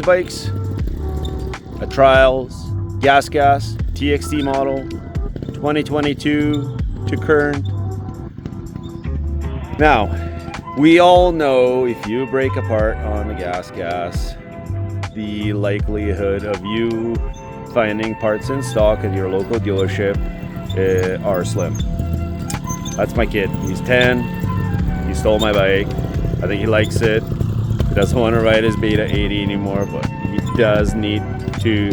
bikes, a Trials, Gas TXT model, 2022 to current. Now, we all know if you break apart on the gas, the likelihood of you finding parts in stock at your local dealership are slim. That's my kid. He's 10. He stole my bike. I think he likes it. He doesn't want to ride his Beta 80 anymore, but he does need to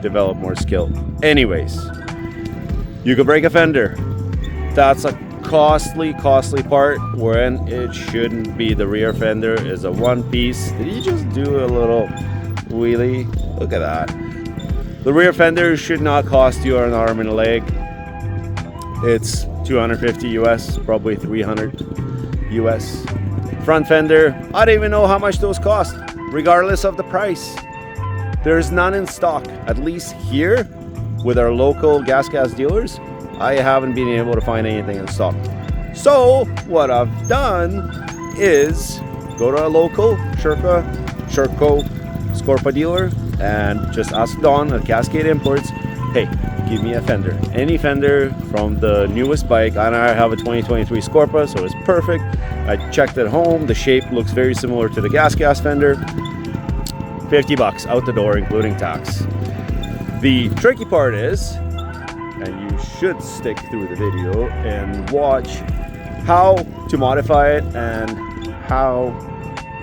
develop more skill. Anyways, you could break a fender. That's a costly part when it shouldn't be. The rear fender is a one piece. Did you just do a little wheelie? Look at that. The rear fender should not cost you an arm and a leg. It's $250 US, probably $300 US. Front fender, I don't even know how much those cost, regardless of the price. There's none in stock, at least here with our local gas dealers. I haven't been able to find anything in stock. So what I've done is go to a local Sherco Scorpa dealer and just ask Don at Cascade Imports, hey, give me a fender. Any fender from the newest bike. And I have a 2023 Scorpa, so it's perfect. I checked at home. The shape looks very similar to the gas fender. $50 out the door, including tax. The tricky part is, and you should stick through the video and watch how to modify it and how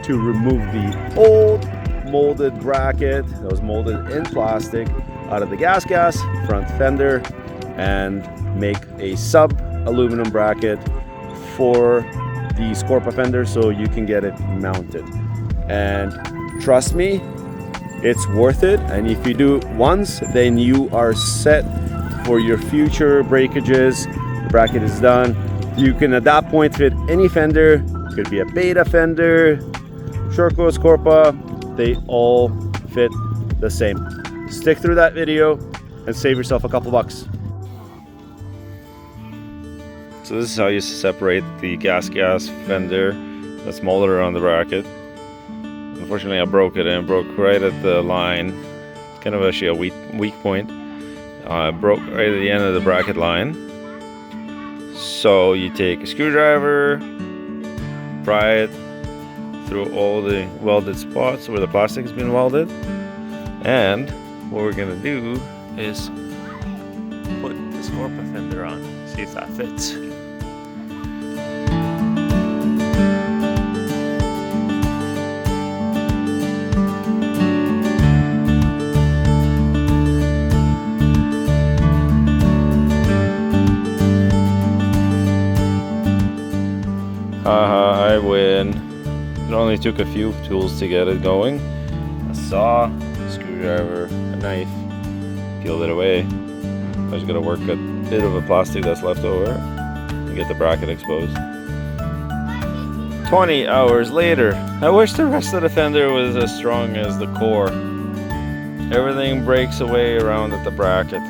to remove the old molded bracket that was molded in plastic out of the gas front fender and make a sub aluminum bracket for the Scorpa fender so you can get it mounted. And trust me, it's worth it. And if you do it once, then you are set for your future breakages. The bracket is done. You can at that point fit any fender. It could be a Beta fender, Sherco, Scorpa. They all fit the same. Stick through that video and save yourself a couple bucks. So this is how you separate the gas fender that's molded around the bracket. Unfortunately, I broke it and it broke right at the line. It's kind of actually a weak point. I broke right at the end of the bracket line. So you take a screwdriver, pry it through all the welded spots where the plastic has been welded. And what we're gonna do is put the Scorpa fender on, see if that fits. I win. It only took a few tools to get it going. A saw, a screwdriver, a knife, peeled it away. I was gonna work a bit of a plastic that's left over and get the bracket exposed. 20 hours later, I wish the rest of the fender was as strong as the core. Everything breaks away around at the bracket.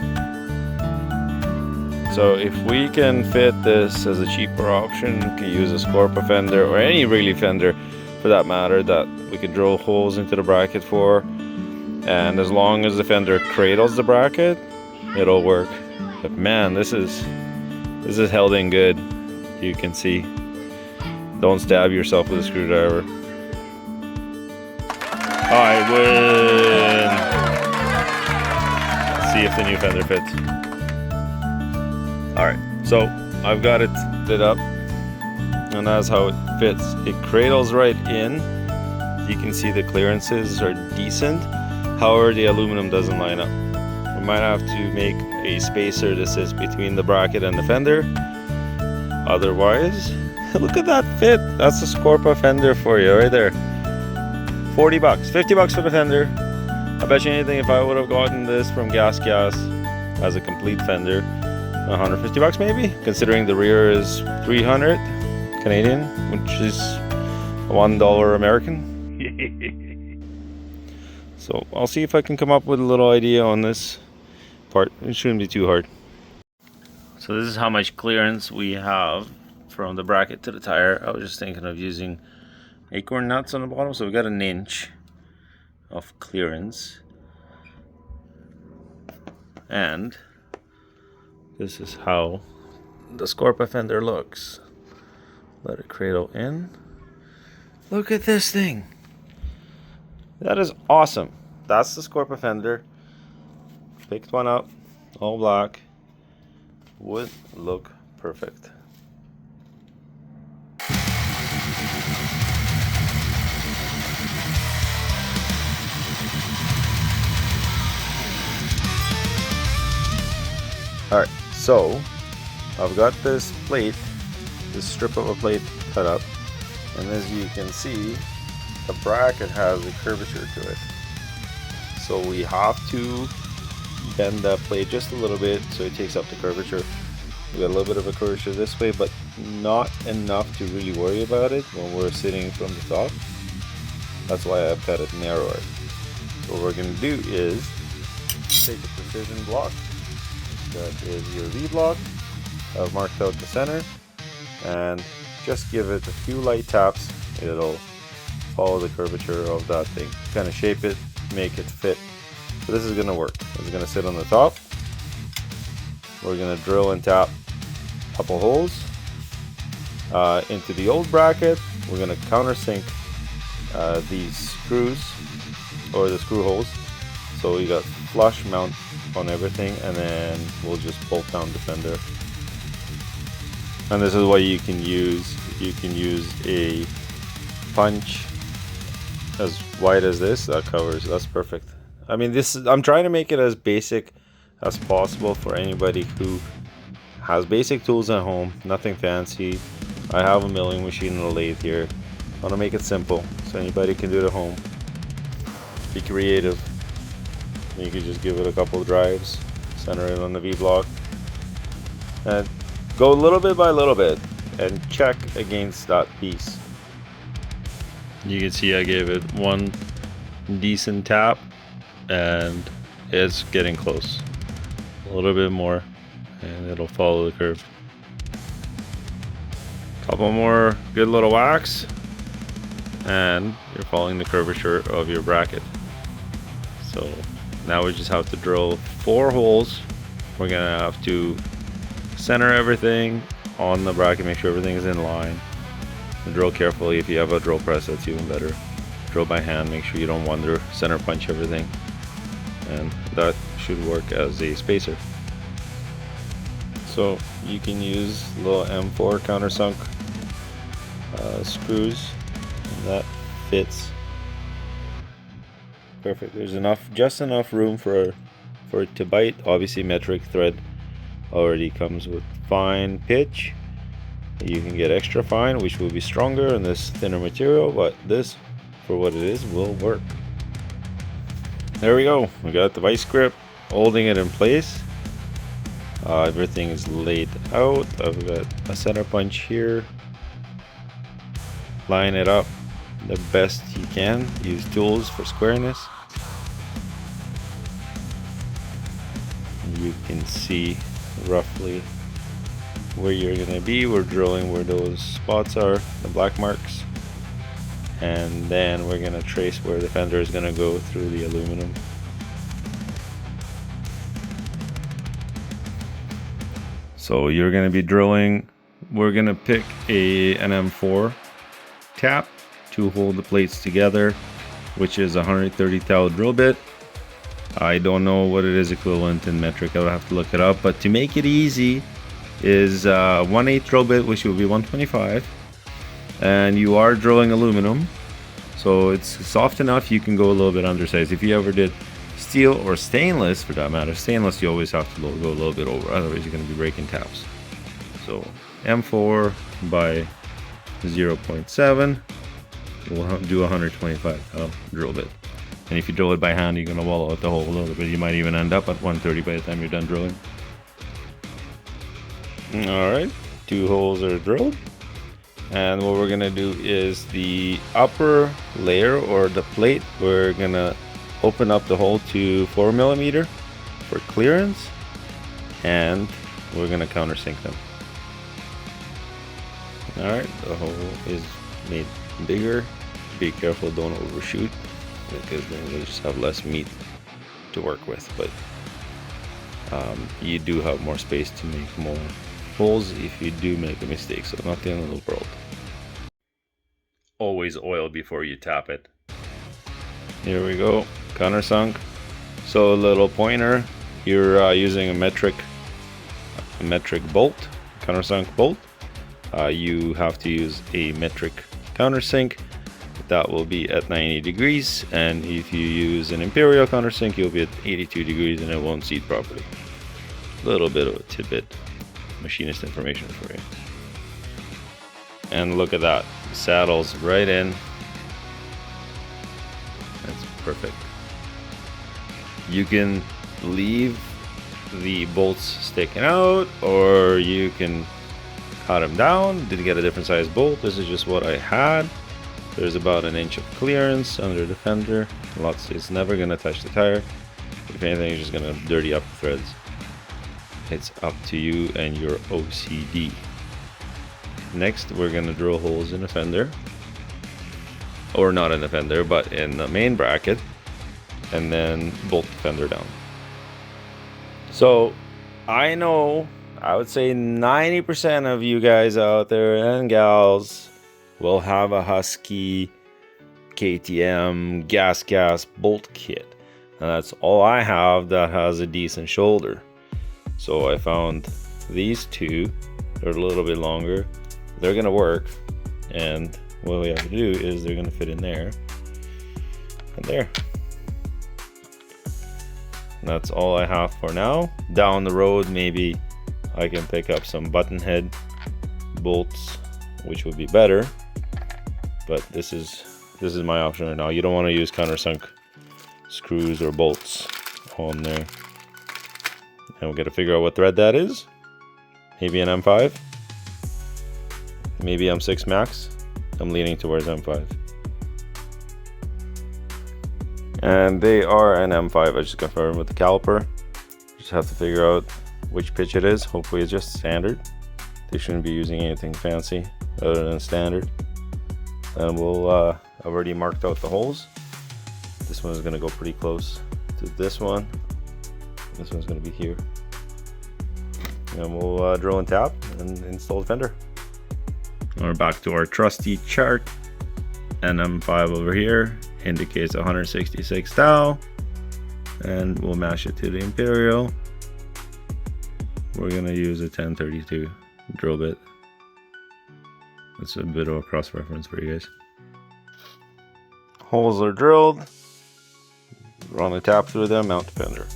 So if we can fit this as a cheaper option, we can use a Scorpa fender or any really fender for that matter that we could drill holes into the bracket for. And as long as the fender cradles the bracket, it'll work. But man, this is held in good. You can see. Don't stab yourself with a screwdriver. I win! Let's see if the new fender fits. Alright, so I've got it lit up, and that's how it fits. It cradles right in. You can see the clearances are decent. However, the aluminum doesn't line up. We might have to make a spacer that sits between the bracket and the fender. Otherwise, look at that fit. That's a Scorpa fender for you right there. 40 bucks, 50 bucks for the fender. I bet you anything if I would have gotten this from Gas as a complete fender, 150 bucks maybe, considering the rear is 300 Canadian, which is $1 American. So I'll see if I can come up with a little idea on this part. It shouldn't be too hard. So this is how much clearance we have from the bracket to the tire. I was just thinking of using acorn nuts on the bottom, so we got an inch of clearance. And this is how the Scorpa fender looks. Let it cradle in. Look at this thing. That is awesome. That's the Scorpa fender. Picked one up, all black. Would look perfect. Alright, so I've got this plate, this strip of a plate cut up, and as you can see, the bracket has a curvature to it. So we have to bend that plate just a little bit so it takes up the curvature. We got a little bit of a curvature this way, but not enough to really worry about it when we're sitting from the top. That's why I've cut it narrower. So what we're going to do is take a precision block. That is your V block. I've marked out the center and just give it a few light taps. It'll follow the curvature of that thing. Kind of shape it, make it fit. So this is going to work. It's going to sit on the top. We're going to drill and tap a couple holes into the old bracket. We're going to countersink these screws or the screw holes. So we got flush mount on everything, and then we'll just bolt down the fender. And this is what you can use. You can use a punch as wide as this. That covers. That's perfect. I mean, this is, I'm trying to make it as basic as possible for anybody who has basic tools at home, nothing fancy. I have a milling machine and a lathe here. I want to make it simple so anybody can do it at home. Be creative. You can just give it a couple of drives, center it on the V block, and go little bit by little bit and check against that piece. You can see I gave it one decent tap and it's getting close. A little bit more and it'll follow the curve. Couple more good little whacks and you're following the curvature of your bracket. So now we just have to drill 4 holes. We're gonna have to center everything on the bracket, make sure everything is in line. And drill carefully. If you have a drill press, that's even better. Drill by hand, make sure you don't wander, center punch everything. And that should work as a spacer. So you can use little M4 countersunk screws, and that fits perfect. There's just enough room for it to bite. Obviously metric thread already comes with fine pitch. You can get extra fine, which will be stronger in this thinner material, but this, for what it is, will work. There we go. We got the vice grip holding it in place. Everything is laid out. I've got a center punch here. Line it up the best you can. Use tools for squareness. You can see roughly where you're gonna be. We're drilling where those spots are, the black marks, and then we're gonna trace where the fender is gonna go through the aluminum. So you're gonna be drilling. We're gonna pick an M4 tap to hold the plates together, which is a 130 thou drill bit. I don't know what it is equivalent in metric. I'll have to look it up, but to make it easy is 1/8 drill bit, which will be 125, and you are drilling aluminum, so it's soft enough you can go a little bit undersized. If you ever did steel or stainless, for that matter, stainless you always have to go a little bit over, otherwise you're going to be breaking taps. So M4 by 0.7, we'll do 125 drill bit. And if you drill it by hand, you're going to wallow out the hole a little bit. You might even end up at 130 by the time you're done drilling. Alright, 2 holes are drilled. And what we're going to do is the upper layer or the plate, we're going to open up the hole to 4mm for clearance. And we're going to countersink them. Alright, the hole is made bigger. Be careful, don't overshoot. because then we just have less meat to work with. But you do have more space to make more holes if you do make a mistake, so not the end of the world. Always oil before you tap it. Here we go, countersunk. So a little pointer, you're using a metric bolt, countersunk bolt. You have to use a metric countersink. That will be at 90 degrees, and if you use an imperial countersink, you'll be at 82 degrees and it won't seat properly. A little bit of a tidbit, machinist information for you. And look at that, saddles right in. That's perfect. You can leave the bolts sticking out, or you can cut them down. Did get a different size bolt. This is just what I had. There's about an inch of clearance under the fender. It's never gonna touch the tire. If anything, it's just gonna dirty up the threads. It's up to you and your OCD. Next, we're gonna drill holes in the fender, or not in the fender, but in the main bracket, and then bolt the fender down. So I know, I would say 90% of you guys out there and gals will have a Husky KTM gas bolt kit, and that's all I have that has a decent shoulder. So I found these two. They're a little bit longer, they're gonna work, and what we have to do is they're gonna fit in there and there. And that's all I have for now. Down the road, maybe I can pick up some button head bolts, which would be better, but this is my option right now. You don't want to use countersunk screws or bolts on there, and we're gonna figure out what thread that is. Maybe an M5, maybe M6 Max. I'm leaning towards M5, and they are an M5. I just confirmed with the caliper. Just have to figure out which pitch it is. Hopefully it's just standard. They shouldn't be using anything fancy other than standard. And we'll I've already marked out the holes. This one is going to go pretty close to this one. This one's going to be here, and we'll drill and tap and install the fender. We're back to our trusty chart. NM5 over here indicates 166 thou, and we'll match it to the imperial. We're going to use a 1032 drill bit. That's a bit of a cross reference for you guys. Holes are drilled. Run the tap through them, mount the fender.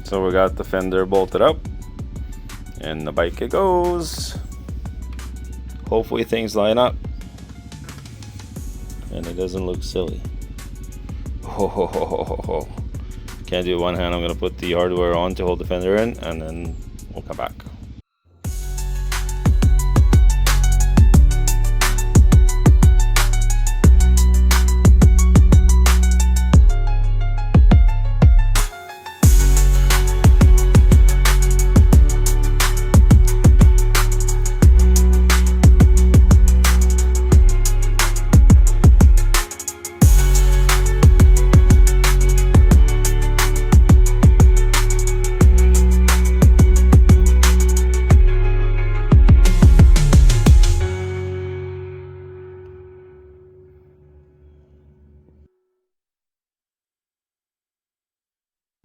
So we got the fender bolted up, and the bike it goes. Hopefully things line up and it doesn't look silly. Can't do it one hand. I'm gonna put the hardware on to hold the fender in, and then we'll come back.